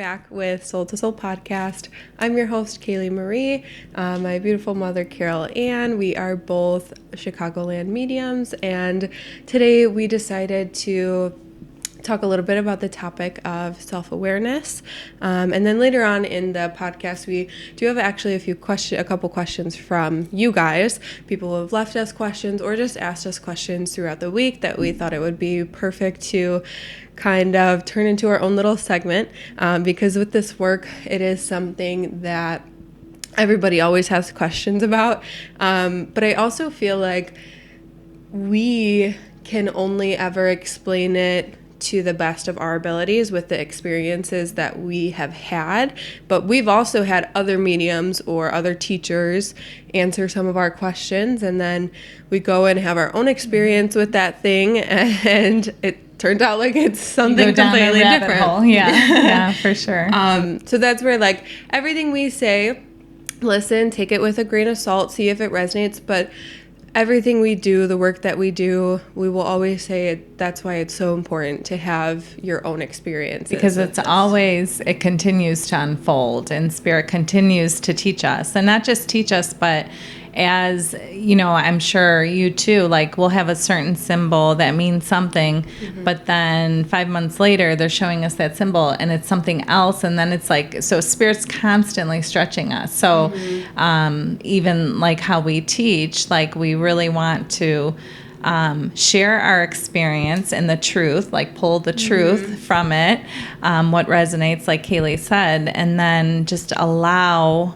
back with Soul to Soul Podcast. I'm your host, Kaylie Marie. My beautiful mother, Carol Ann. We are both Chicagoland mediums, and today we decided to talk a little bit about the topic of self-awareness. And then later on in the podcast, we do have actually a couple questions from you guys. People who have left us questions or just asked us questions throughout the week that we thought it would be perfect to kind of turn into our own little segment. Because with this work, it is something that everybody always has questions about. But I also feel like we can only ever explain it to the best of our abilities with the experiences that we have had. But we've also had other mediums or other teachers answer some of our questions, and then we go and have our own experience with that thing, and it turned out like it's something completely different. Hole. Yeah, for sure. So that's where, like, everything we say, listen, take it with a grain of salt, see if it resonates, but everything we do, the work that we do, we will always say that's why it's so important to have your own experiences. Because it continues to unfold, and Spirit continues to teach us. And not just teach us, but as, you know, I'm sure you too, like, we'll have a certain symbol that means something, but then 5 months later, they're showing us that symbol and it's something else. And then it's like, so Spirit's constantly stretching us. So even like how we teach, like, we really want to share our experience and the truth, like pull the truth from it, what resonates, like Kaylie said, and then just allow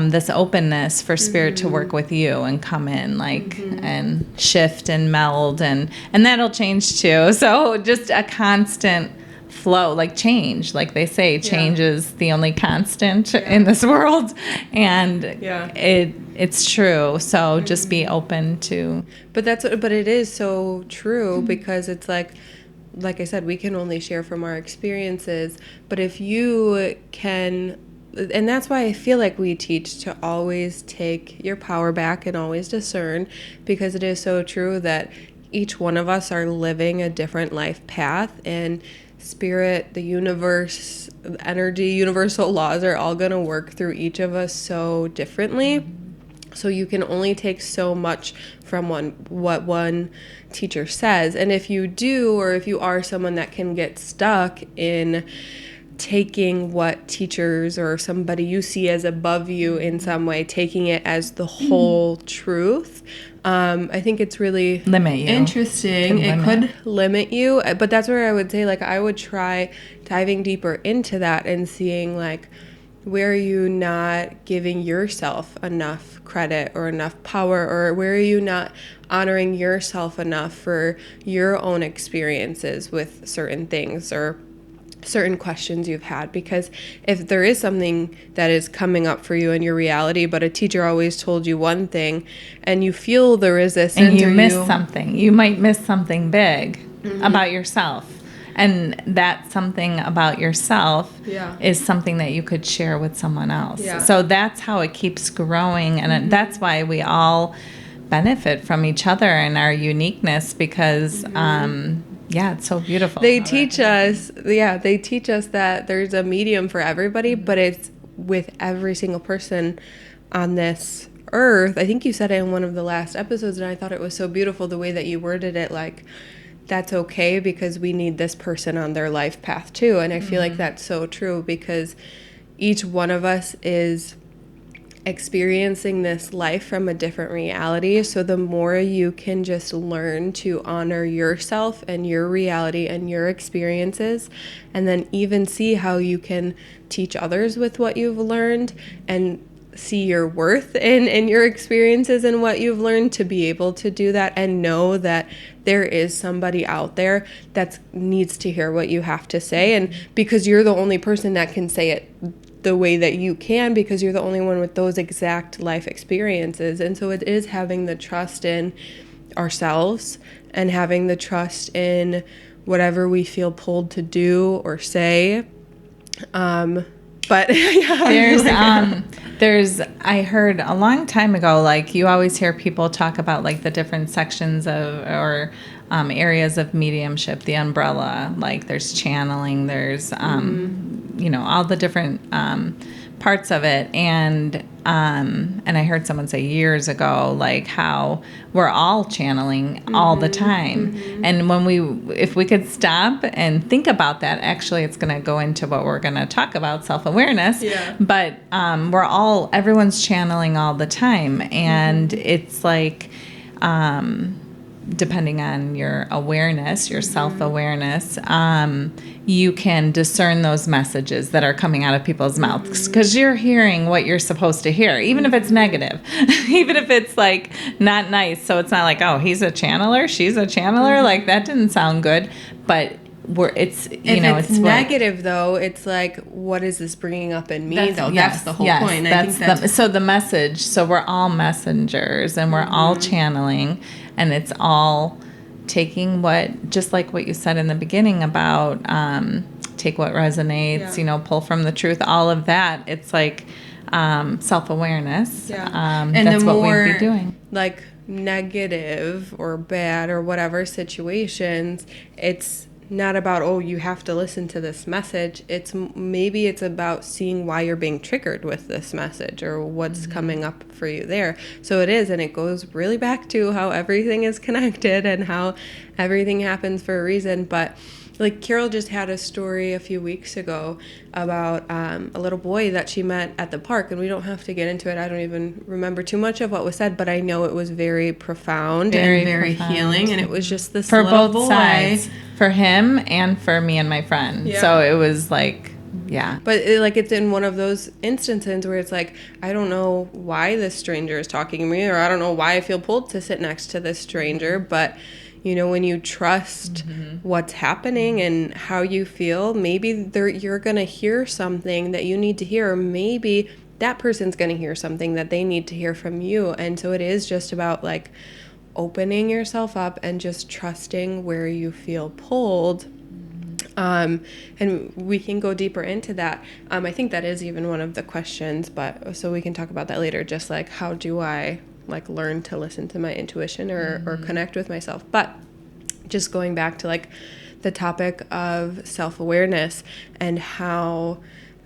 this openness for Spirit to work with you and come in, like, and shift and meld, and that'll change too. So just a constant flow, like change, like they say, change is the only constant in this world, and it's true. So just be open to. But it is so true, because it's like I said, we can only share from our experiences. But if you can. And that's why I feel like we teach to always take your power back and always discern, because it is so true that each one of us are living a different life path, and Spirit, the universe, energy, universal laws are all going to work through each of us so differently. So you can only take so much from what one teacher says. And if you do, or if you are someone that can get stuck in taking what teachers or somebody you see as above you in some way, taking it as the whole truth, I think it's really interesting. It could limit you, but that's where I would say, like, I would try diving deeper into that and seeing, like, where are you not giving yourself enough credit or enough power, or where are you not honoring yourself enough for your own experiences with certain things or certain questions you've had. Because if there is something that is coming up for you in your reality, but a teacher always told you one thing, and you feel the resistance, and you miss something, you might miss something big about yourself, and that something about yourself is something that you could share with someone else. So that's how it keeps growing, and that's why we all benefit from each other and our uniqueness, because it's so beautiful. They teach us that there's a medium for everybody, but it's with every single person on this earth. I think you said it in one of the last episodes, and I thought it was so beautiful the way that you worded it, like, that's okay, because we need this person on their life path too. And I feel like that's so true, because each one of us is experiencing this life from a different reality. So the more you can just learn to honor yourself and your reality and your experiences, and then even see how you can teach others with what you've learned, and see your worth in your experiences and what you've learned, to be able to do that and know that there is somebody out there that needs to hear what you have to say. And because you're the only person that can say it the way that you can, because you're the only one with those exact life experiences. And so it is having the trust in ourselves and having the trust in whatever we feel pulled to do or say. But I heard a long time ago, like, you always hear people talk about, like, the different sections of, or areas of mediumship, the umbrella, like there's channeling, there's all the different parts of it. And I heard someone say years ago, like how we're all channeling all the time. And if we could stop and think about that, actually it's going to go into what we're going to talk about, self-awareness. Yeah. But everyone's channeling all the time. And it's like, depending on your awareness, your self-awareness, you can discern those messages that are coming out of people's mouths, because you're hearing what you're supposed to hear, even if it's negative, even if it's like not nice. So it's not like, oh, he's a channeler, she's a channeler, like that didn't sound good. But it's negative though, it's like, what is this bringing up in me though? That's the whole point. I think so the message. So we're all messengers, and we're all channeling, and it's all taking just like what you said in the beginning about take what resonates, pull from the truth, all of that. It's like self-awareness. And that's the what more, we'd be doing. Like negative or bad or whatever situations, it's not about, oh, you have to listen to this message. Maybe it's about seeing why you're being triggered with this message or what's coming up for you there. So it is, and it goes really back to how everything is connected and how everything happens for a reason. But like Carol just had a story a few weeks ago about a little boy that she met at the park, and we don't have to get into it. I don't even remember too much of what was said, but I know it was very profound and very healing, and it was just this for little both boy. sides, for him and for me and my friend. Yeah. So it was like, yeah. But it's in one of those instances where it's like, I don't know why this stranger is talking to me, or I don't know why I feel pulled to sit next to this stranger, but when you trust what's happening and how you feel, maybe you're going to hear something that you need to hear, or maybe that person's going to hear something that they need to hear from you. And so it is just about like opening yourself up and just trusting where you feel pulled. And we can go deeper into that. I think that is even one of the questions, but so we can talk about that later. Just like, how do I like learn to listen to my intuition or connect with myself? But just going back to like the topic of self-awareness and how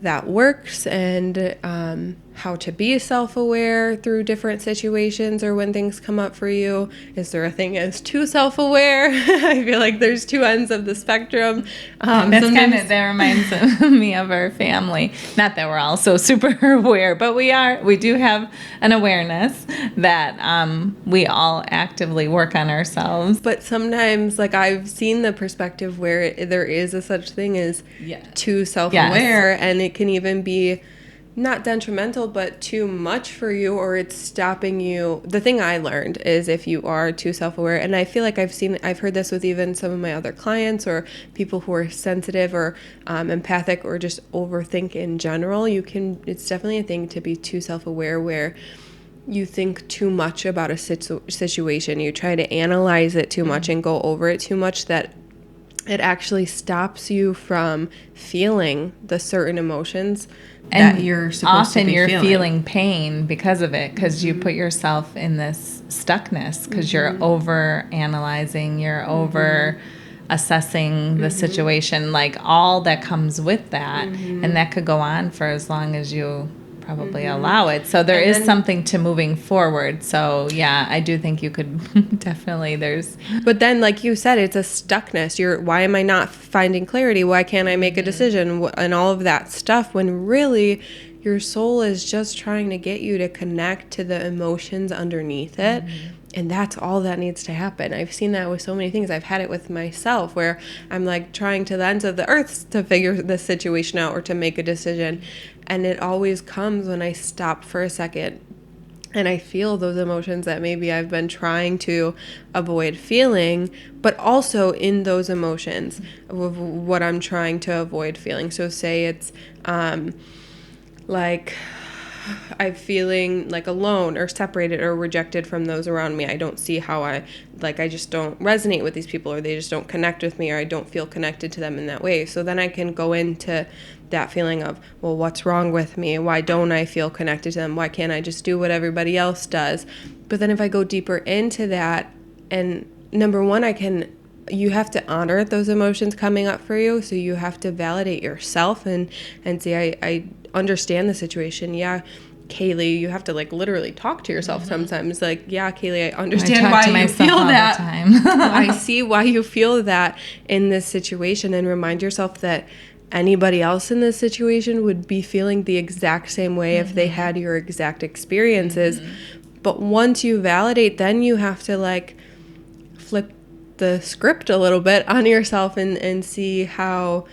that works, and how to be self-aware through different situations or when things come up for you. Is there a thing as too self-aware? I feel like there's two ends of the spectrum. That reminds me of our family. Not that we're all so super aware, but we do have an awareness that we all actively work on ourselves. But sometimes, like, I've seen the perspective where there is a such thing as too self-aware, and it can even be not detrimental, but too much for you, or it's stopping you. The thing I learned is if you are too self-aware, and I feel like I've heard this with even some of my other clients or people who are sensitive or empathic or just overthink in general, it's definitely a thing to be too self-aware where you think too much about a situation. You try to analyze it too much and go over it too much, that it actually stops you from feeling the certain emotions that you're supposed to be feeling. Often you're feeling pain because of it, because you put yourself in this stuckness, because you're over analyzing, you're over assessing the situation, like all that comes with that. And that could go on for as long as you probably allow it. So there is something to moving forward. So yeah, I do think you could definitely, but then like you said, it's a stuckness. Why am I not finding clarity? Why can't I make a decision? And all of that stuff, when really your soul is just trying to get you to connect to the emotions underneath it. And that's all that needs to happen. I've seen that with so many things. I've had it with myself where I'm like trying to the ends of the earth to figure this situation out or to make a decision. And it always comes when I stop for a second and I feel those emotions that maybe I've been trying to avoid feeling, but also in those emotions of what I'm trying to avoid feeling. So say it's like I'm feeling like alone or separated or rejected from those around me. I don't see how I just don't resonate with these people, or they just don't connect with me, or I don't feel connected to them in that way. So then I can go into that feeling of, well, what's wrong with me? Why don't I feel connected to them? Why can't I just do what everybody else does? But then if I go deeper into that, and number one, I can you have to honor those emotions coming up for you. So you have to validate yourself and say, I understand the situation. Yeah, Kaylee, you have to like literally talk to yourself sometimes. Like, yeah, Kaylee, I understand why you feel that. I see why you feel that in this situation, and remind yourself that anybody else in this situation would be feeling the exact same way if they had your exact experiences. But once you validate, then you have to like flip the script a little bit on yourself and see how,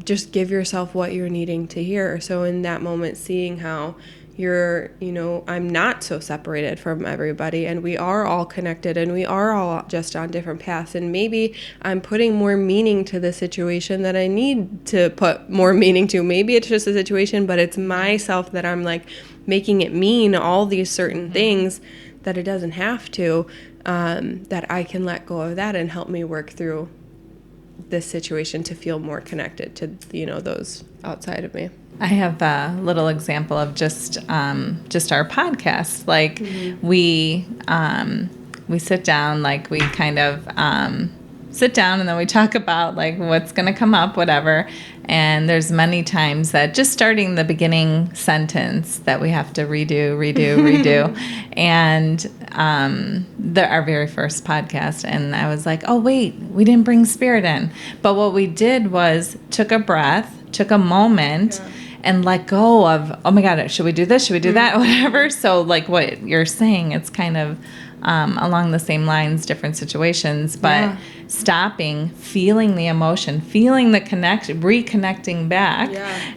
just give yourself what you're needing to hear. So in that moment, seeing how you're, I'm not so separated from everybody, and we are all connected, and we are all just on different paths, and maybe I'm putting more meaning to the situation that I need to put more meaning to. Maybe it's just a situation, but it's myself that I'm like making it mean all these certain things that it doesn't have to, that I can let go of that and help me work through this situation to feel more connected to, those outside of me. I have a little example of just our podcast. Like we sit down, like we kind of sit down and then we talk about like what's going to come up, whatever. And there's many times that just starting the beginning sentence that we have to redo. And our very first podcast, and I was like, oh wait, we didn't bring spirit in. But what we did was took a breath, took a moment, and let go of, oh my God, should we do this? Should we do that? Whatever. So like what you're saying, it's kind of along the same lines, different situations, but stopping, feeling the emotion, feeling the connection, reconnecting back.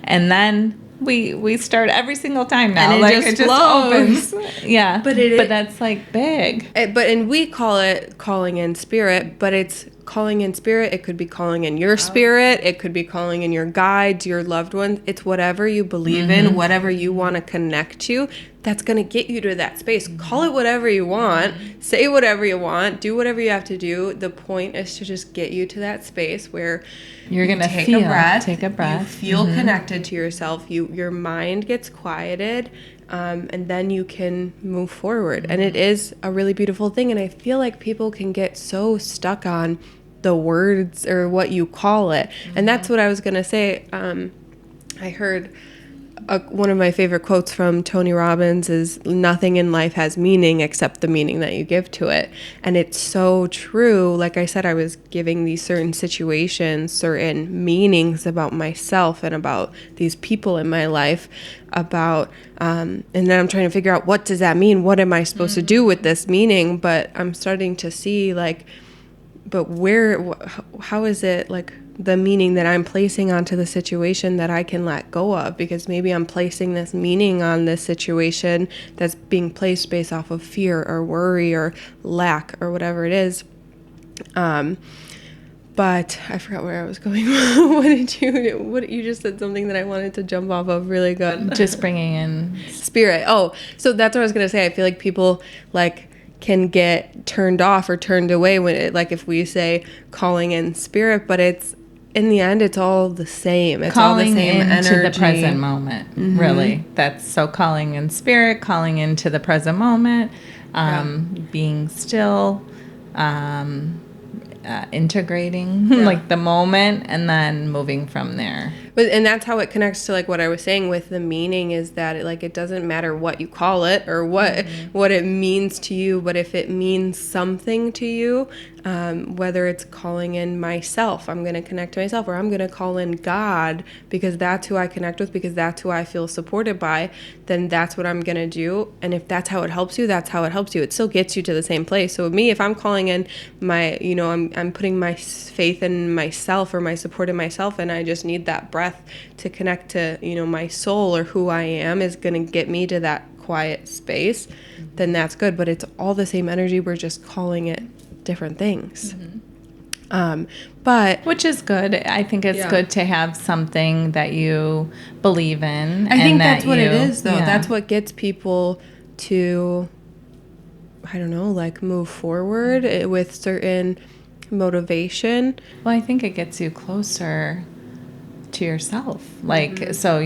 And then we start every single time now. And it just flows. Opens. Yeah. But that's like big. And we call it calling in spirit, but it's calling in spirit. It could be calling in your spirit. It could be calling in your guides, your loved ones. It's whatever you believe in, whatever you want to connect to, that's going to get you to that space. Call it whatever you want. Say whatever you want. Do whatever you have to do. The point is to just get you to that space where you're going to take a breath. You feel connected to yourself. Your mind gets quieted. And then you can move forward. And it is a really beautiful thing. And I feel like people can get so stuck on the words or what you call it. And that's what I was going to say. I heard one of my favorite quotes from Tony Robbins is, nothing in life has meaning except the meaning that you give to it. And it's so true. Like I said, I was giving these certain situations certain meanings about myself and about these people in my life, about and then I'm trying to figure out, what does that mean? What am I supposed to do with this meaning? But I'm starting to see like, but how is it like the meaning that I'm placing onto the situation that I can let go of? Because maybe I'm placing this meaning on this situation that's being placed based off of fear or worry or lack or whatever it is. But I forgot where I was going. What you just said something that I wanted to jump off of really good. Just bringing in spirit. Oh, so that's what I was going to say. I feel like people like can get turned off or turned away when it, like if we say calling in spirit, but it's in the end it's all the same. It's calling all the same into energy. the present moment. Really, that's so calling in spirit, calling into the present moment, being still, integrating like the moment, and then moving from there. And that's how it connects to like what I was saying with the meaning, is that it doesn't matter what you call it or what it means to you, but if it means something to you, whether it's calling in myself, I'm going to connect to myself, or I'm going to call in God because that's who I connect with, because that's who I feel supported by, then that's what I'm going to do. And if that's how it helps you, that's how it helps you. It still gets you to the same place. So with me, if I'm calling in my, I'm putting my faith in myself or my support in myself, and I just need that breath to connect to, my soul or who I am is going to get me to that quiet space, then that's good. But it's all the same energy. We're just calling it different things. But which is good. I think it's good to have something that you believe in. I think that's what it is, though. That's what gets people to, I don't know, like move forward with certain motivation. Well, I think it gets you closer to yourself. Like, so,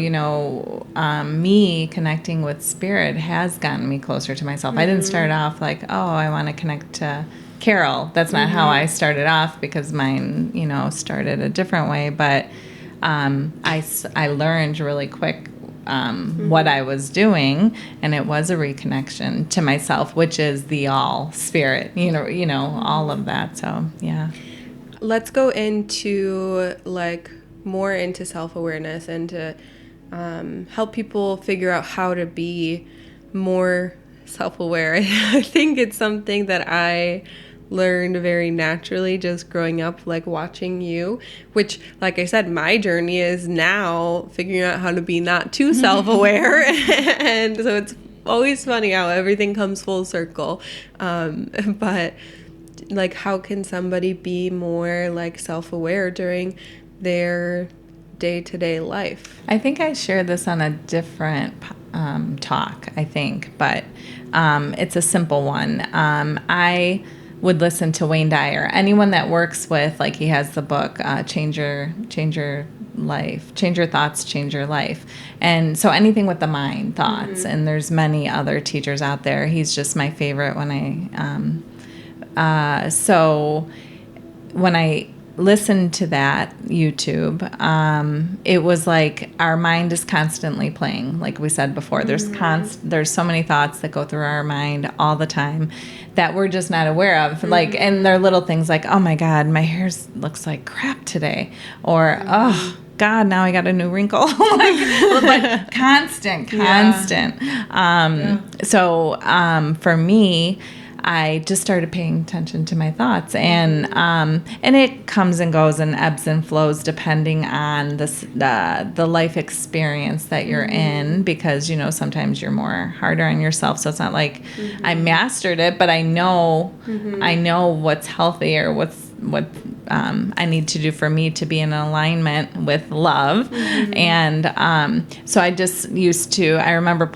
me connecting with spirit has gotten me closer to myself. I didn't start off like, oh, I want to connect to Carol. That's not how I started off, because mine, started a different way. But I learned really quick what I was doing, and it was a reconnection to myself, which is the all spirit, all of that. So yeah. Let's go into more into self-awareness and to help people figure out how to be more self-aware. I think it's something that I learned very naturally just growing up, watching you, which, like I said, my journey is now figuring out how to be not too self-aware. And so it's always funny how everything comes full circle. But how can somebody be more self-aware during their day-to-day life? I think I shared this on a different talk, I think, but it's a simple one. I would listen to Wayne Dyer. Anyone that works with, he has the book, Change Your Life, Change Your Thoughts, Change Your Life. And so anything with the mind, thoughts, and there's many other teachers out there. He's just my favorite so when I listened to that YouTube, it was our mind is constantly playing. Like we said before, there's so many thoughts that go through our mind all the time that we're just not aware of. And they're little things like, oh my God, my hair looks like crap today, or oh God, now I got a new wrinkle. But constant. So for me, I just started paying attention to my thoughts, and it comes and goes and ebbs and flows depending on the life experience that you're in, because sometimes you're more harder on yourself. So it's not like I mastered it, but I know what's healthy, or what I need to do for me to be in alignment with love. And so I just used to, I remember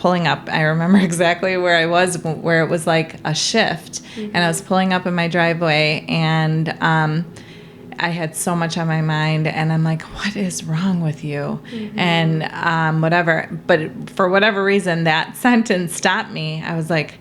exactly where I was, where it was like a shift. And I was pulling up in my driveway, and I had so much on my mind, and I'm like, what is wrong with you? And whatever. But for whatever reason, that sentence stopped me. I was like,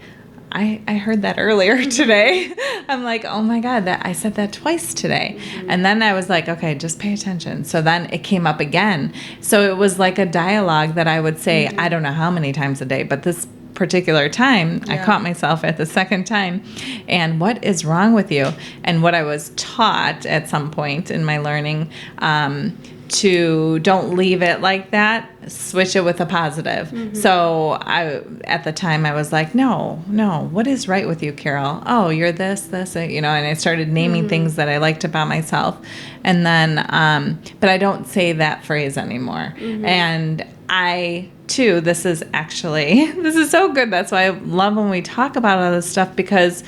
I heard that earlier today. I'm like, oh my God, I said that twice today. And then I was like, okay, just pay attention. So then it came up again. So it was like a dialogue that I would say, I don't know how many times a day, but this particular time, I caught myself at the second time. And what is wrong with you? And what I was taught at some point in my learning, to don't leave it like that, switch it with a positive. So at the time I was like, no, what is right with you, Carol? Oh, you're this, and I started naming things that I liked about myself. And then, but I don't say that phrase anymore. And I too, this is so good. That's why I love when we talk about all this stuff, because,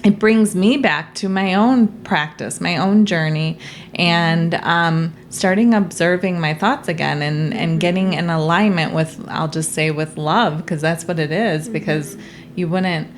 it brings me back to my own practice, my own journey, and starting observing my thoughts again, and getting in alignment with, I'll just say, with love, because that's what it is, because you wouldn't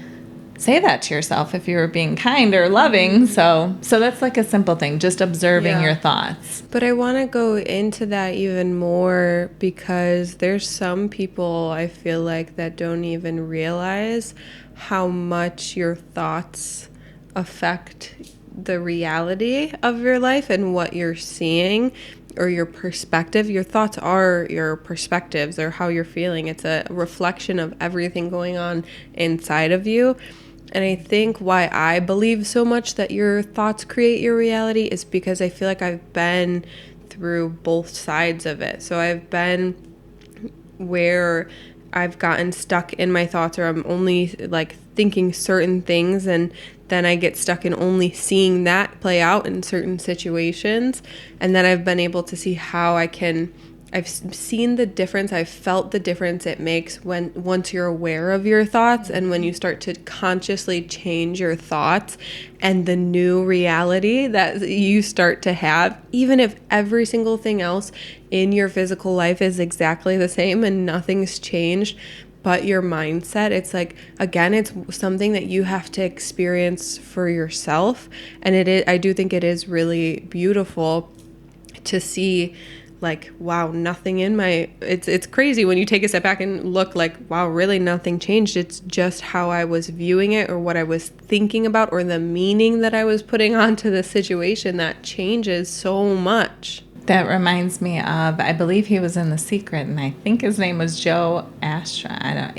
say that to yourself if you were being kind or loving. So that's like a simple thing, just observing your thoughts. But I want to go into that even more, because there's some people, I feel like, that don't even realize how much your thoughts affect the reality of your life and what you're seeing, or your perspective. Your thoughts are your perspectives, or how you're feeling. It's a reflection of everything going on inside of you. And I think why I believe so much that your thoughts create your reality is because I feel like I've been through both sides of it. So I've been where I've gotten stuck in my thoughts, or I'm only thinking certain things, and then I get stuck in only seeing that play out in certain situations. And then I've been able to see how I've seen the difference. I've felt the difference it makes once you're aware of your thoughts, and when you start to consciously change your thoughts, and the new reality that you start to have, even if every single thing else in your physical life is exactly the same and nothing's changed but your mindset. It's it's something that you have to experience for yourself. And I do think it is really beautiful to see like, wow, nothing in my, it's crazy when you take a step back and look like, wow, really nothing changed. It's just how I was viewing it or what I was thinking about or the meaning that I was putting onto the situation that changes so much. That reminds me of, I believe he was in The Secret, and I think his name was Joe Astra,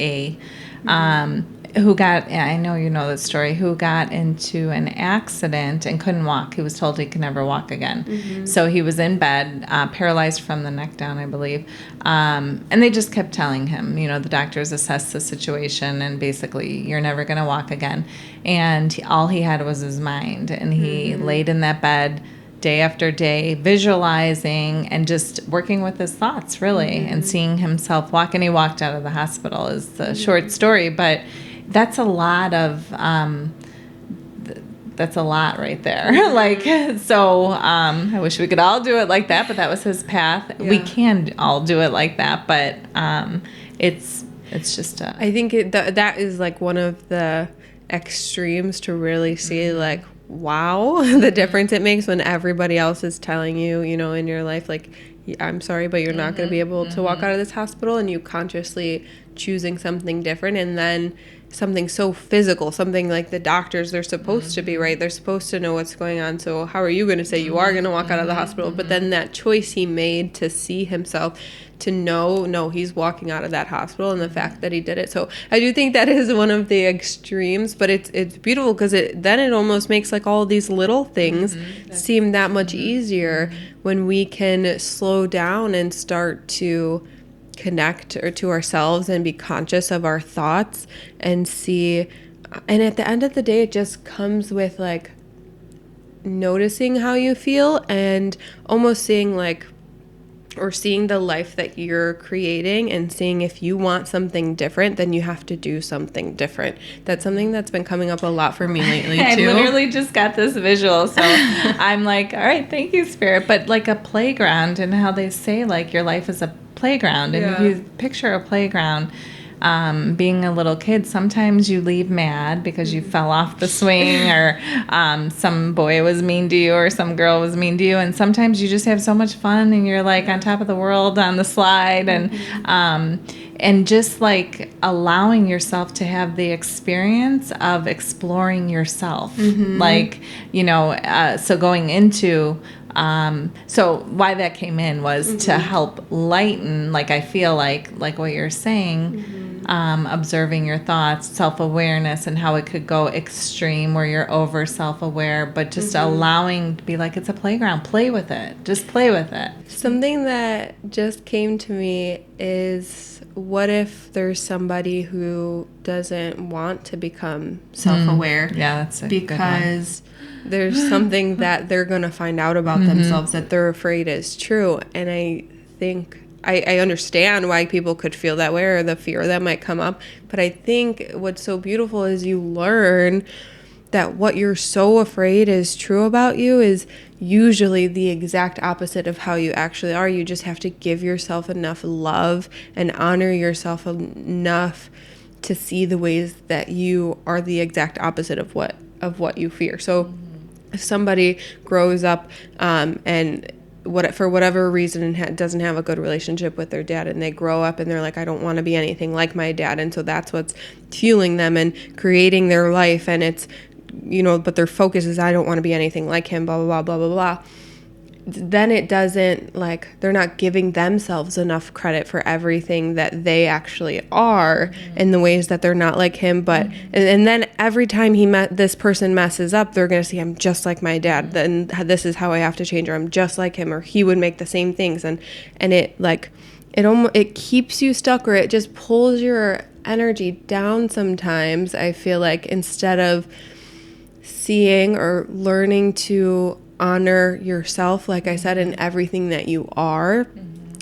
who got, I know you know the story, who got into an accident and couldn't walk. He was told he could never walk again. So he was in bed, paralyzed from the neck down, I believe. And they just kept telling him, the doctors assessed the situation, and basically, you're never going to walk again. And all he had was his mind. And he laid in that bed day after day, visualizing and just working with his thoughts, really, and seeing himself walk. And he walked out of the hospital is the short story, but that's a lot of, that's a lot right there. I wish we could all do it like that, but that was his path. Yeah. We can all do it like that, but it's just I think that is like one of the extremes to really see like, wow, the difference it makes when everybody else is telling you, in your life, like, I'm sorry, but you're not going to be able to walk out of this hospital, and you consciously choosing something different. And then something so physical, something like the doctors, they're supposed to be right. They're supposed to know what's going on. So how are you going to say you are going to walk out of the hospital? But then that choice he made to see himself, to know, no, he's walking out of that hospital, and the fact that he did it. So I do think that is one of the extremes, but it's beautiful because then it almost makes like all these little things seem that much easier when we can slow down and start to connect or to ourselves and be conscious of our thoughts and see. And at the end of the day, it just comes with like noticing how you feel and almost seeing like, or seeing the life that you're creating and seeing if you want something different, then you have to do something different. That's something that's been coming up a lot for me lately, too. I literally just got this visual, so I'm like, all right, thank you, Spirit. But like a playground, and how they say like your life is a playground. And if you picture a playground, being a little kid, sometimes you leave mad because you fell off the swing, or some boy was mean to you, or some girl was mean to you, and sometimes you just have so much fun and you're like on top of the world on the slide, and just like allowing yourself to have the experience of exploring yourself, like so going into so why that came in was to help lighten, like I feel like what you're saying, observing your thoughts, self-awareness, and how it could go extreme where you're over self-aware, but just allowing to be like, it's a playground, play with it, just play with it. Something that just came to me is, what if there's somebody who doesn't want to become self-aware? Yeah, that's a because there's something that they're going to find out about themselves that they're afraid is true. And I think I understand why people could feel that way, or the fear that might come up. But I think what's so beautiful is you learn that what you're so afraid is true about you is usually the exact opposite of how you actually are. You just have to give yourself enough love and honor yourself enough to see the ways that you are the exact opposite of what you fear. So if somebody grows up and for whatever reason doesn't have a good relationship with their dad, and they grow up and they're like, I don't want to be anything like my dad, and so that's what's fueling them and creating their life, and it's but their focus is, I don't want to be anything like him, blah blah blah blah blah blah. Then it doesn't, like, they're not giving themselves enough credit for everything that they actually are in the ways that they're not like him. But and then every time this person messes up, they're going to see, I'm just like my dad, then this is how I have to change, or I'm just like him, or he would make the same things. And it like it keeps you stuck, or it just pulls your energy down sometimes, I feel like, instead of seeing or learning to honor yourself, like I said, in everything that you are,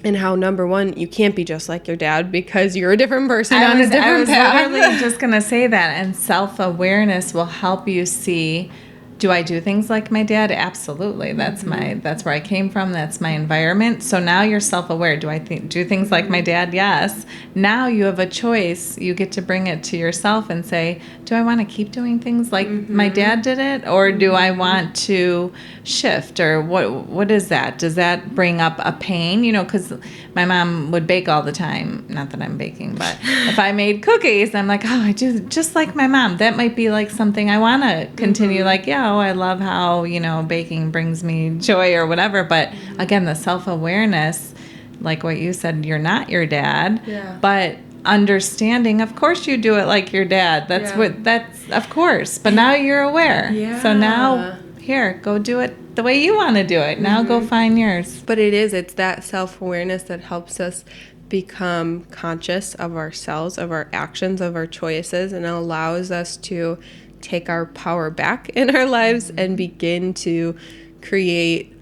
and how, number one, you can't be just like your dad because you're a different person on a different path. I was literally just going to say that, and self-awareness will help you see Do I do things like my dad? Absolutely. That's where I came from. That's my environment. So now you're self-aware. Do I do things like my dad? Yes. Now you have a choice. You get to bring it to yourself and say, do I want to keep doing things like my dad did it? Or do I want to shift? Or what is that? Does that bring up a pain? You know, because my mom would bake all the time. Not that I'm baking, but if I made cookies, I'm like, oh, I do just like my mom. That might be like something I want to continue. Like, yeah, I love how, baking brings me joy or whatever. But again, the self-awareness, like what you said, you're not your dad, but understanding, of course you do it like your dad. That's of course. But now you're aware. Yeah. So now, here, go do it the way you want to do it. Now go find yours. But it's that self-awareness that helps us become conscious of ourselves, of our actions, of our choices, and it allows us to take our power back in our lives and begin to create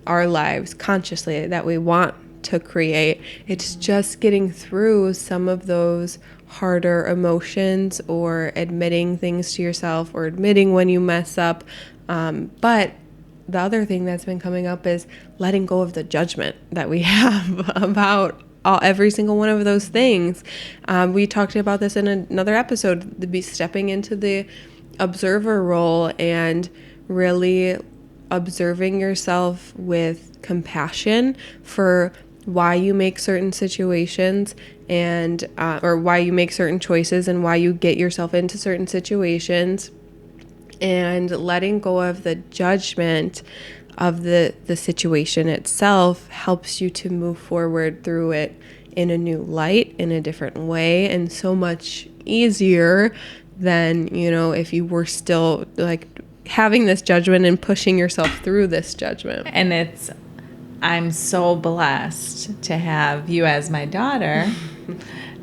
our lives consciously that we want to create. It's just getting through some of those harder emotions or admitting things to yourself or admitting when you mess up. But the other thing that's been coming up is letting go of the judgment that we have about every single one of those things. We talked about this in another episode, to be stepping into the observer role and really observing yourself with compassion for why you make certain situations and or why you make certain choices and why you get yourself into certain situations, and letting go of the judgment of the situation itself helps you to move forward through it in a new light, in a different way, and so much easier than, if you were still like having this judgment and pushing yourself through this judgment. And I'm so blessed to have you as my daughter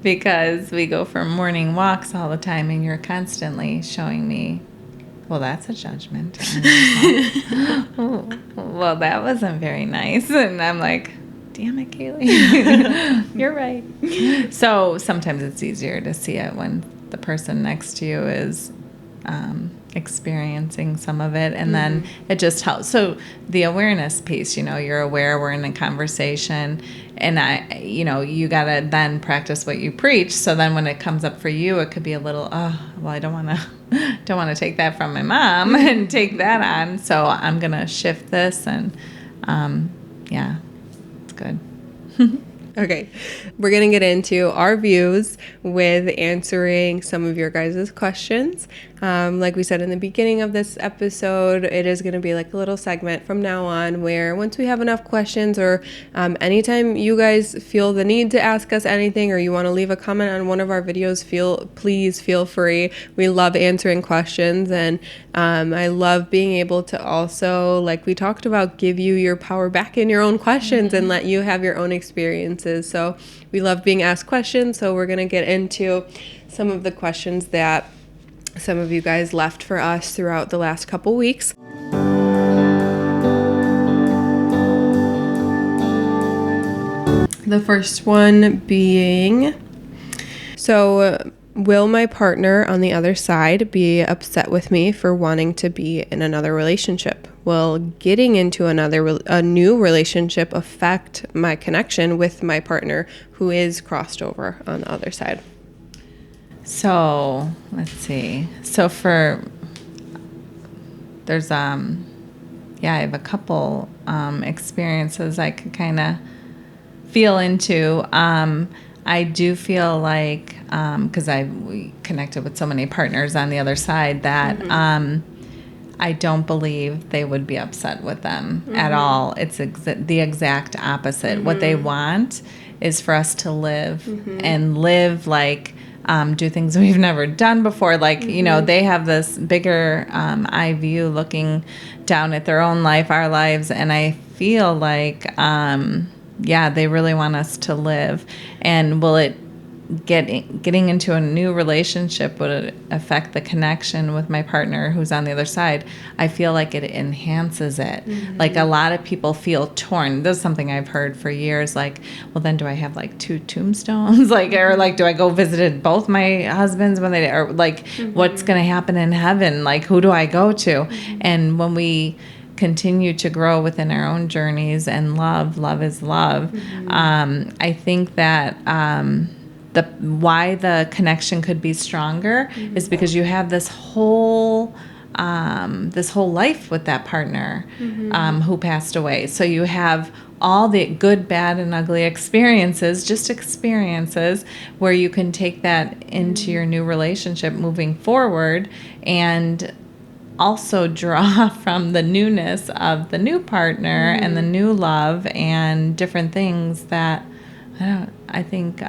because we go for morning walks all the time and you're constantly showing me, well, that's a judgment. Oh, well, that wasn't very nice. And I'm like, damn it, Kaylee. You're right. So sometimes it's easier to see it when the person next to you is experiencing some of it, and then it just helps. So the awareness piece, you're aware, we're in a conversation, and you gotta then practice what you preach. So then when it comes up for you, it could be a little, I don't want to take that from my mom and take that on. So I'm gonna shift this, and it's good. Okay, we're going to get into our views with answering some of your guys' questions. Like we said in the beginning of this episode, it is going to be like a little segment from now on where once we have enough questions, or anytime you guys feel the need to ask us anything or you want to leave a comment on one of our videos, please feel free. We love answering questions, and I love being able to also, like we talked about, give you your power back in your own questions and let you have your own experiences. So we love being asked questions. So we're going to get into some of the questions that some of you guys left for us throughout the last couple weeks. The first one being, will my partner on the other side be upset with me for wanting to be in another relationship? Will getting into a new relationship affect my connection with my partner who is crossed over on the other side? So let's see. So there's I have a couple experiences I could kind of feel into. I do feel like because we connected with so many partners on the other side that I don't believe they would be upset with them at all. It's the exact opposite. What they want is for us to live and live like do things we've never done before. Like, they have this bigger eye view looking down at their own life, our lives. And I feel like, they really want us to live. And will it getting into a new relationship would affect the connection with my partner who's on the other side, I feel like it enhances it. Like a lot of people feel torn. This is something I've heard for years. Like, well, then do I have like 2 tombstones? Like, or like, do I go visit both my husbands when they, or like, what's going to happen in heaven? Like, who do I go to? And when we continue to grow within our own journeys and love is love. I think that why the connection could be stronger is because you have this whole life with that partner who passed away. So you have all the good, bad, and ugly experiences, just experiences where you can take that into your new relationship moving forward and also draw from the newness of the new partner and the new love and different things that I think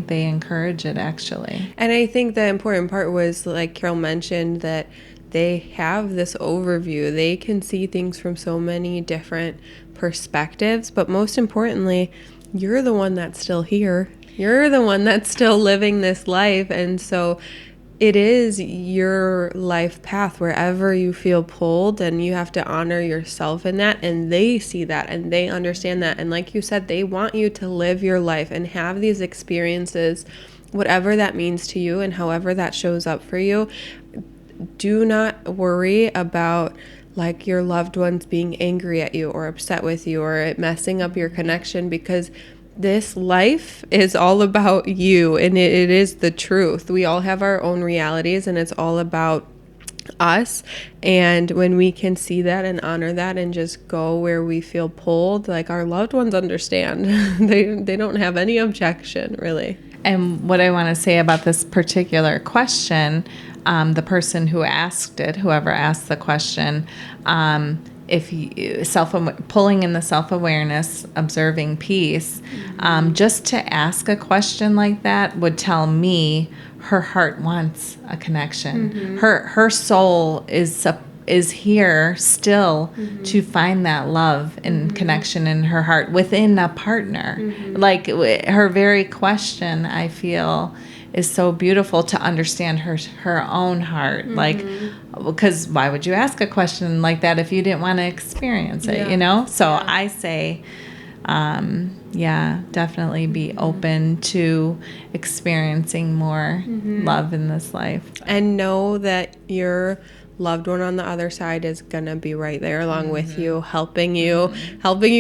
they encourage it, actually. And I think the important part was, like Carol mentioned, that they have this overview. They can see things from so many different perspectives, but most importantly, you're the one that's still here. You're the one that's still living this life, and so it is your life path wherever you feel pulled, and you have to honor yourself in that, and they see that and they understand that. And like you said, they want you to live your life and have these experiences, whatever that means to you and however that shows up for you. Do not worry about like your loved ones being angry at you or upset with you or it messing up your connection, because this life is all about you, and it is the truth. We all have our own realities, and it's all about us. And when we can see that and honor that and just go where we feel pulled, like our loved ones understand. They don't have any objection, really. And what I want to say about this particular question, the person who asked it, whoever asked the question, if you pulling in the self-awareness, observing peace, just to ask a question like that would tell me her heart wants a connection. Her soul is here still to find that love and connection in her heart within a partner. Like her very question, I feel, is so beautiful to understand her own heart. Like, because why would you ask a question like that if you didn't want to experience it, you know? So I say, definitely be open to experiencing more love in this life. And know that your loved one on the other side is gonna be right there along with you, helping you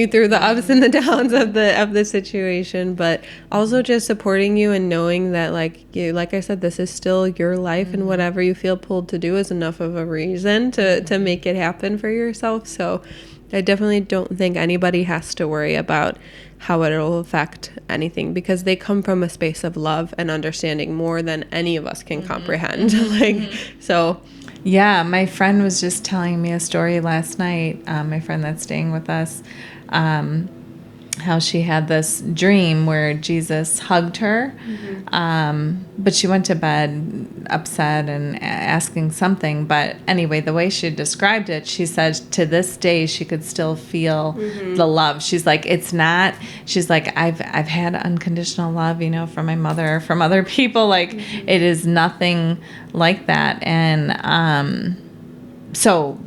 through the ups and the downs of the situation, but also just supporting you and knowing that, like I said, this is still your life, and whatever you feel pulled to do is enough of a reason to make it happen for yourself. So I definitely don't think anybody has to worry about how it'll affect anything, because they come from a space of love and understanding more than any of us can comprehend. So. Yeah, my friend was just telling me a story last night, my friend that's staying with us, how she had this dream where Jesus hugged her, but she went to bed upset and asking something. But anyway, the way she described it, she said to this day she could still feel the love. She's like, it's not, she's like, I've had unconditional love, from my mother, from other people. Like, it is nothing like that. And so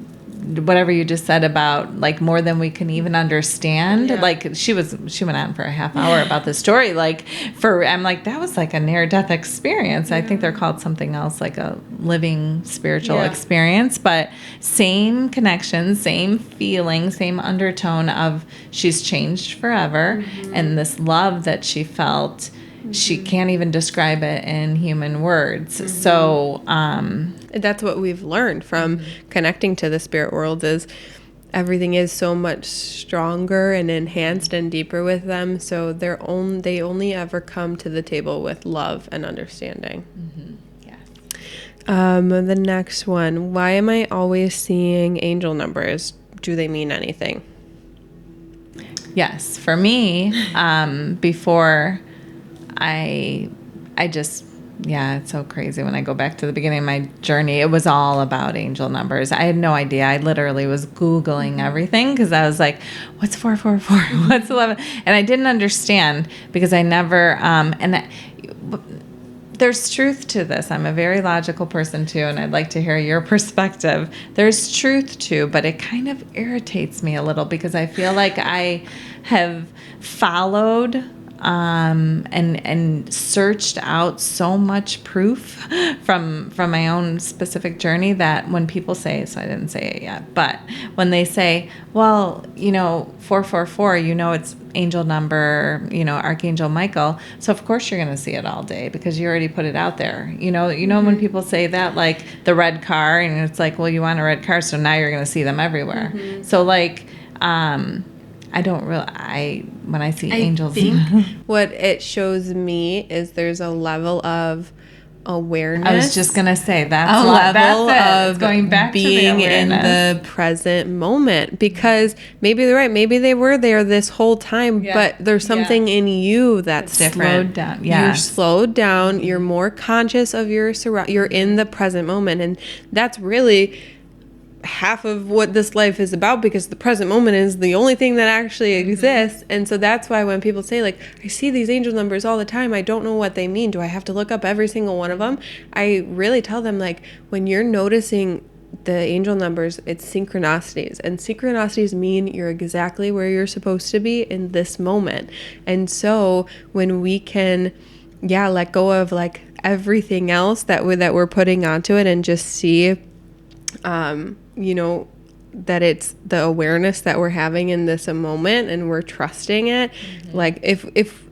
whatever you just said about like more than we can even understand, like she went on for a half hour about the story. I'm like, that was like a near death experience. I think they're called something else, like a living spiritual experience, but same connection, same feeling, same undertone of she's changed forever. And this love that she felt, she can't even describe it in human words. So, that's what we've learned from connecting to the spirit world, is everything is so much stronger and enhanced and deeper with them. So they only ever come to the table with love and understanding. Yes. The next one, why am I always seeing angel numbers? Do they mean anything? Yes. For me, before I just Yeah, it's so crazy. When I go back to the beginning of my journey, it was all about angel numbers. I had no idea. I literally was Googling everything because I was like, what's 444? What's 11? And I didn't understand because I never, there's truth to this. I'm a very logical person too, and I'd like to hear your perspective. There's truth too, but it kind of irritates me a little because I feel like I have followed and searched out so much proof from my own specific journey that when people say, so I didn't say it yet, but when they say, well, 444, it's angel number, Archangel Michael, so of course you're going to see it all day because you already put it out there. When people say that, like the red car, and it's like, well, you want a red car, so now you're going to see them everywhere. So like, I don't really, when I see angels. What it shows me is there's a level of awareness. I was just going to say that's a level of going back being to the in the present moment, because maybe they're right. Maybe they were there this whole time, but there's something in you that's different. Slowed down. You're slowed down. You're more conscious of your you're in the present moment. And that's really half of what this life is about, because the present moment is the only thing that actually exists. And so that's why when people say, like, I see these angel numbers all the time, I don't know what they mean, do I have to look up every single one of them? I really tell them, like, when you're noticing the angel numbers, it's synchronicities, and synchronicities mean you're exactly where you're supposed to be in this moment. And so when we can let go of like everything else that we're putting onto it and just see that it's the awareness that we're having in this moment, and we're trusting it. Like if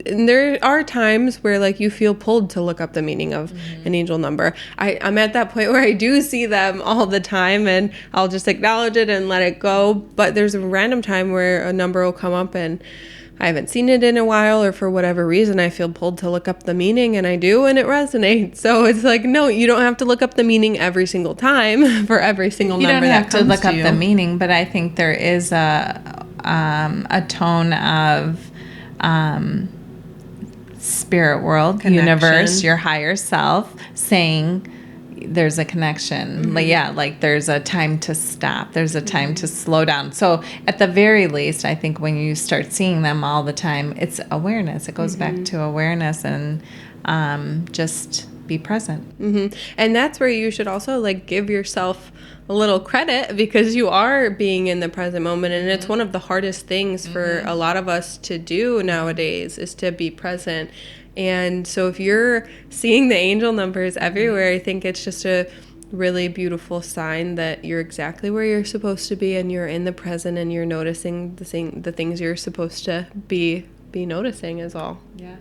and there are times where like you feel pulled to look up the meaning of an angel number. I'm at that point where I do see them all the time, and I'll just acknowledge it and let it go. But there's a random time where a number will come up and I haven't seen it in a while, or for whatever reason I feel pulled to look up the meaning, and I do, and it resonates. So it's like, no, you don't have to look up the meaning every single time for every single number that comes to you. You don't have to look up the meaning, but I think there is a tone of spirit world, connection. Universe, your higher self saying there's a connection. Like there's a time to stop. There's a time to slow down. So at the very least, I think when you start seeing them all the time, it's awareness. It goes back to awareness and just be present. And that's where you should also like give yourself a little credit, because you are being in the present moment. And it's one of the hardest things for a lot of us to do nowadays, is to be present. And so if you're seeing the angel numbers everywhere, I think it's just a really beautiful sign that you're exactly where you're supposed to be, and you're in the present, and you're noticing the things you're supposed to be noticing is all. Yeah.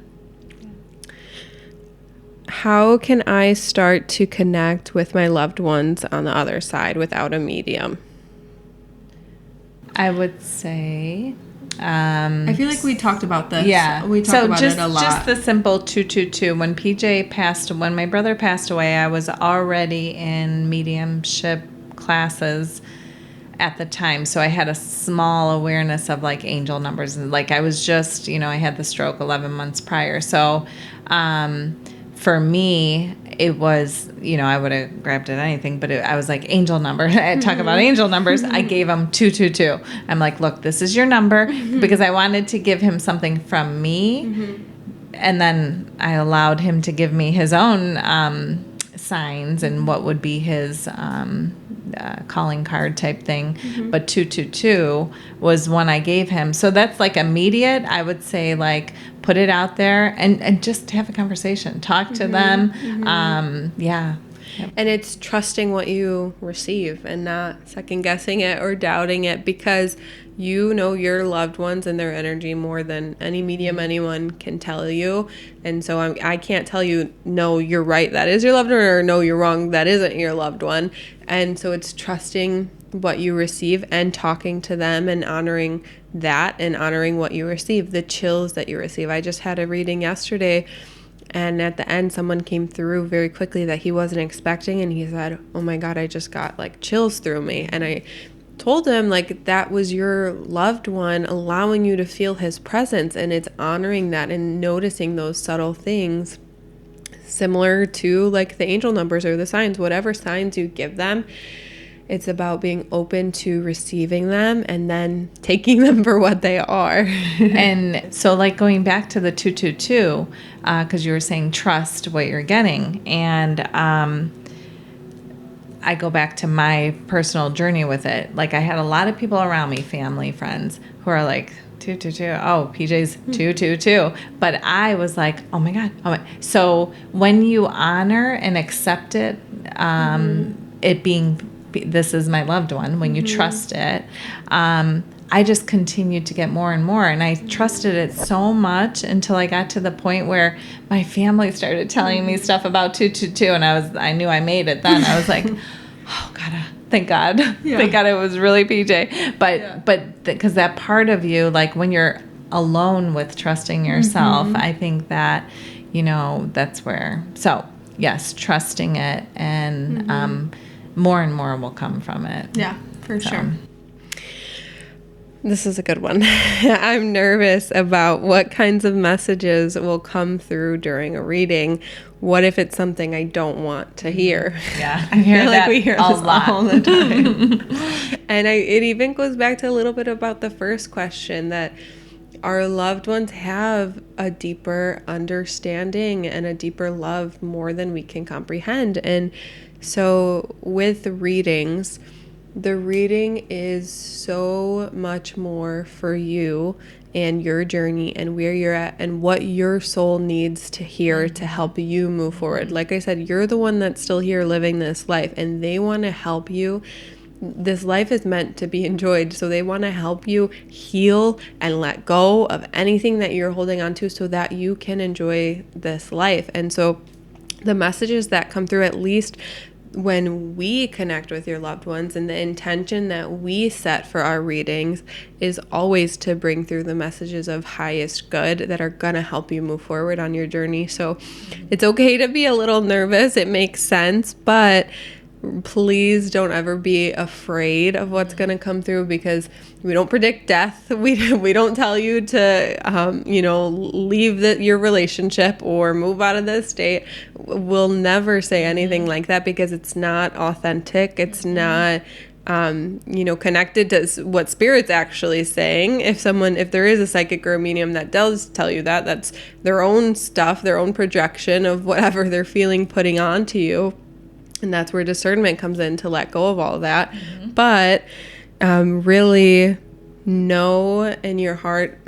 How can I start to connect with my loved ones on the other side without a medium? I would say... I feel like we talked about this. Yeah. We talked about it a lot. Just the simple 222. When my brother passed away, I was already in mediumship classes at the time. So I had a small awareness of like angel numbers. And like I was just, I had the stroke 11 months prior. So for me, it was, I would have grabbed at anything, but I was like, angel number. I talk about angel numbers. I gave him 222. I'm like, look, this is your number, because I wanted to give him something from me. And then I allowed him to give me his own signs and what would be his calling card type thing. But 222 was one I gave him. So that's like immediate. I would say like put it out there and just have a conversation. Talk to them. Yeah. Yep. And it's trusting what you receive and not second guessing it or doubting it, because you know your loved ones and their energy more than any medium anyone can tell you. And so I can't tell you, no, you're right, that is your loved one, or no, you're wrong, that isn't your loved one. And so it's trusting what you receive and talking to them and honoring that and honoring what you receive, the chills that you receive. I just had a reading yesterday, and at the end, someone came through very quickly that he wasn't expecting, and he said, oh my God, I just got like chills through me. And I told him like that was your loved one allowing you to feel his presence, and it's honoring that and noticing those subtle things. similar to like the angel numbers or the signs, whatever signs you give them. It's about being open to receiving them and then taking them for what they are. And so like going back to the 222, because you were saying trust what you're getting. And I go back to my personal journey with it. Like I had a lot of people around me, family, friends, who are like, 222. Oh, PJ's 222. But I was like, oh my God. Oh my. So when you honor and accept it, it being, this is my loved one, when you trust it, I just continued to get more and more. And I trusted it so much until I got to the point where my family started telling me stuff about 222. And I knew I made it then. I was like, oh God, thank God. Yeah. Thank God it was really PJ. But because that part of you, like when you're alone with trusting yourself, I think that, that's where, so yes, trusting it and more and more will come from it. Yeah, for sure. This is a good one. I'm nervous about what kinds of messages will come through during a reading. What if it's something I don't want to hear? Yeah, I hear that we hear this lot. All the time. And it even goes back to a little bit about the first question, that our loved ones have a deeper understanding and a deeper love more than we can comprehend. And so with readings, the reading is so much more for you and your journey and where you're at and what your soul needs to hear to help you move forward. Like I said, you're the one that's still here living this life, and they want to help you. This life is meant to be enjoyed, so they want to help you heal and let go of anything that you're holding on to so that you can enjoy this life. And so the messages that come through, at least when we connect with your loved ones, and the intention that we set for our readings is always to bring through the messages of highest good that are going to help you move forward on your journey. So it's okay to be a little nervous. It makes sense, but please don't ever be afraid of what's going to come through, because we don't predict death. We don't tell you to, leave your relationship or move out of the state. We'll never say anything like that, because it's not authentic. It's not, connected to what Spirit's actually saying. If there is a psychic or a medium that does tell you that, that's their own stuff, their own projection of whatever they're feeling putting on to you. And that's where discernment comes in, to let go of all of that. But really know in your heart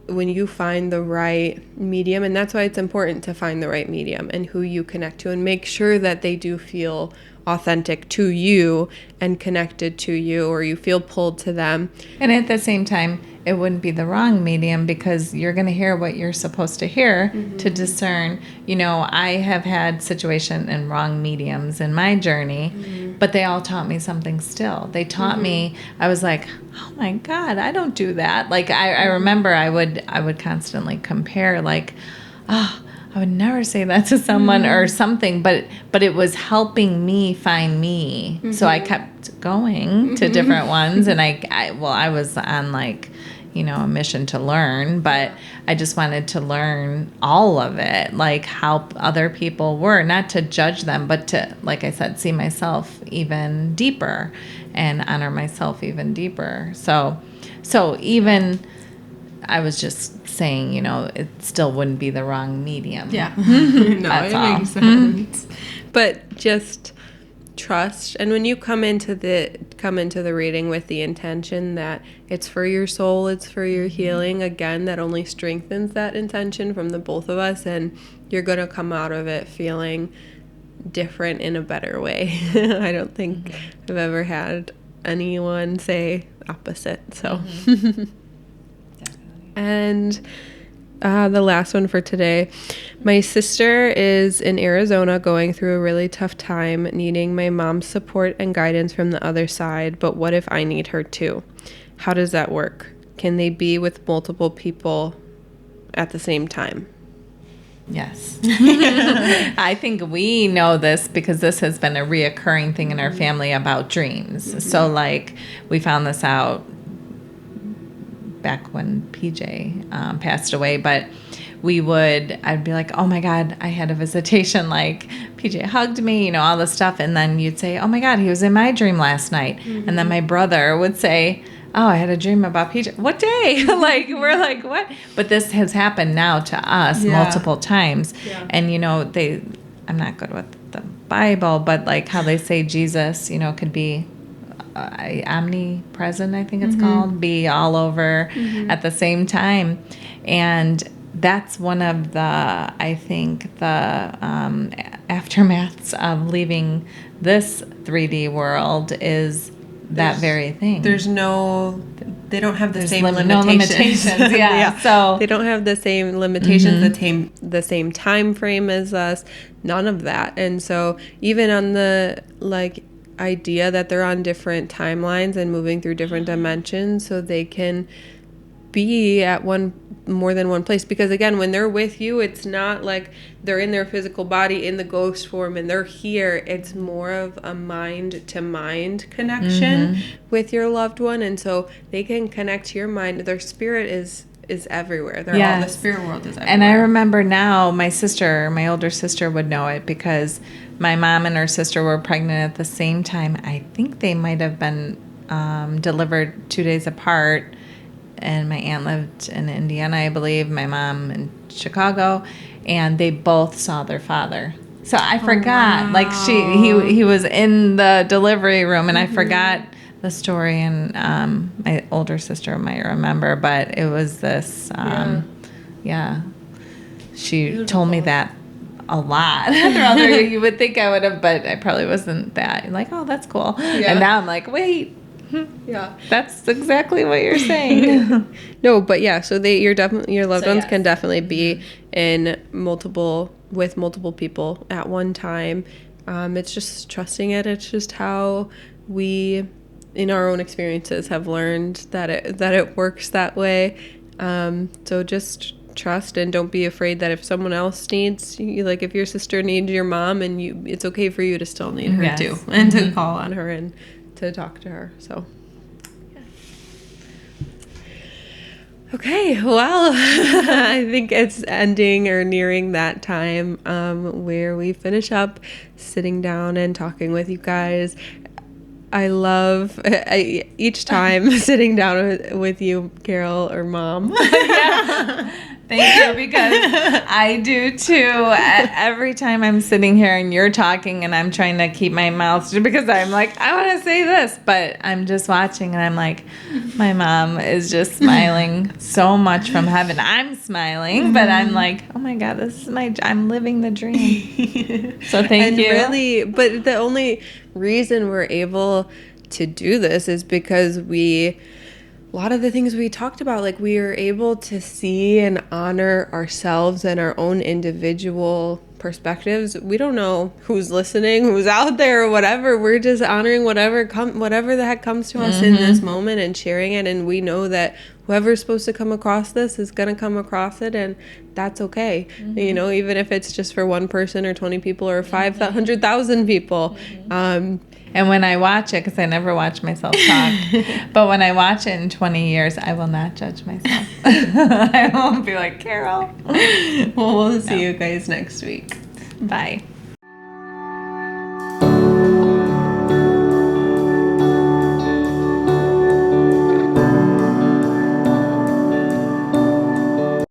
when you find the right medium. And that's why it's important to find the right medium and who you connect to, and make sure that they do feel authentic to you and connected to you, or you feel pulled to them. And at the same time, it wouldn't be the wrong medium, because you're going to hear what you're supposed to hear to discern. I have had situation and wrong mediums in my journey, but they all taught me something still. They taught me, I was like, oh my God, I don't do that. Like, I remember I would constantly compare, like, I would never say that to someone or something, but it was helping me find me. So I kept going to different ones, and I was on a mission to learn, but I just wanted to learn all of it, like how other people were, not to judge them, but to, like I said, see myself even deeper and honor myself even deeper. So even I was just saying, it still wouldn't be the wrong medium. Yeah. No, it makes sense. But just trust. And when you come into the reading with the intention that it's for your soul, it's for your healing, again, that only strengthens that intention from the both of us, and you're going to come out of it feeling different in a better way. I don't think I've ever had anyone say opposite. So And the last one for today. My sister is in Arizona going through a really tough time, needing my mom's support and guidance from the other side. But what if I need her too? How does that work? Can they be with multiple people at the same time? Yes. I think we know this because this has been a reoccurring thing in our family about dreams. So we found this out back when PJ passed away, but I'd be like, oh my God, I had a visitation, like PJ hugged me, all this stuff. And then you'd say, oh my God, he was in my dream last night. And then my brother would say, oh, I had a dream about PJ. What day? Like, we're like, what? But this has happened now to us multiple times. Yeah. And, I'm not good with the Bible, but like how they say Jesus, could be omnipresent, I think it's called, be all over at the same time. And that's one of the, I think, the aftermaths of leaving this 3D world is that very thing. They don't have the same limitations. No limitations, yeah. So they don't have the same limitations, the same time frame as us, none of that. And so even on the idea that they're on different timelines and moving through different dimensions, so they can be at more than one place, because again, when they're with you, it's not like they're in their physical body in the ghost form and they're here. It's more of a mind to mind connection with your loved one, and so they can connect to your mind. Their spirit is everywhere. The spirit world is everywhere. And I remember now my older sister would know it, because my mom and her sister were pregnant at the same time. I think they might have been delivered 2 days apart. And my aunt lived in Indiana, I believe, my mom in Chicago, and they both saw their father. So I forgot, he was in the delivery room, and I forgot the story, and my older sister might remember, but it was this, she Beautiful. told me that a lot. You would think I would have, but I probably wasn't that, like, oh, that's cool. Yeah. And now I'm like, wait. Yeah, that's exactly what you're saying. No, but yeah, so your loved ones can definitely be with multiple people at one time. It's just trusting it. It's just how we, in our own experiences, have learned that it works that way. So just trust, and don't be afraid that if someone else needs you, like if your sister needs your mom, and it's okay for you to still need her too, and to call on her and to talk to her. So okay, well, I think it's ending or nearing that time where we finish up sitting down and talking with you guys. I love each time sitting down with you, Carol or Mom. Thank you, because I do too. Every time I'm sitting here and you're talking and I'm trying to keep my mouth shut, because I'm like, I want to say this, but I'm just watching and I'm like, my mom is just smiling so much from heaven. I'm smiling, but I'm like, oh my God, I'm living the dream. So thank you. Really, but the only reason we're able to do this is because a lot of the things we talked about, like we are able to see and honor ourselves and our own individual perspectives. We don't know who's listening, who's out there, or whatever. We're just honoring whatever the heck comes to us in this moment and sharing it. And we know that whoever's supposed to come across this is going to come across it, and that's okay. Even if it's just for one person or 20 people or 500,000 people. And when I watch it, because I never watch myself talk, but when I watch it in 20 years, I will not judge myself. I won't be like, Carol. Well, we'll see you guys next week. Bye.